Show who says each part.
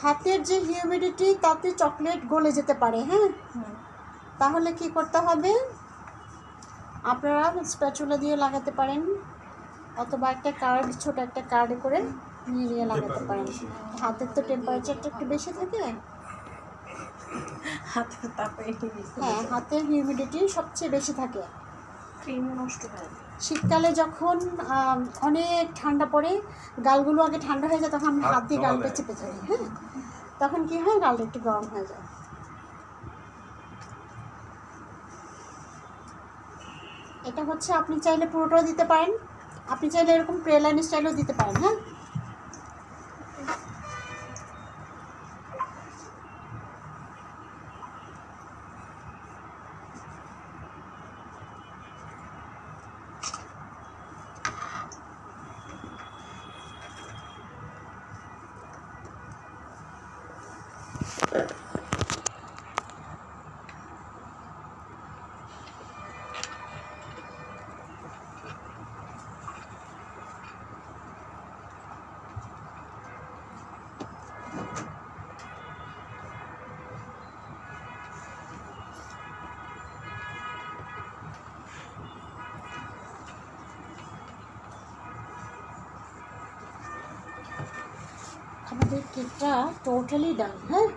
Speaker 1: হাতের যে হিউমিডিটি তাতে চকলেট গলে যেতে পারে। হ্যাঁ, তাহলে কি করতে হবে, আপনারা স্প্যাচুলা দিয়ে লাগাতে পারেন, অথবা একটা কার্ড, ছোট একটা কার্ডে করে নিয়ে লাগাতে পারেন। হাতের তো টেম্পারেচারটা একটু বেশি থাকে, হ্যাঁ, হাতের হিউমিডিটি সবচেয়ে বেশি থাকে।
Speaker 2: নষ্ট হয়।
Speaker 1: শীতকালে যখন অনেক ঠান্ডা পড়ে, গালগুলো আগে ঠান্ডা হয়ে যায়, তখন আমরা হাত দিয়ে গালটা চেপে ধরি। হ্যাঁ, তখন কি হয়, গালটা একটু গরম হয়ে যায়। এটা হচ্ছে, আপনি চাইলে পুরোটাও দিতে পারেন, আপনি চাইলে এরকম প্রেলাইন স্টাইলও দিতে পারেন। হ্যাঁ, আমাদের কেকটা টোটালি ডান। হ্যাঁ,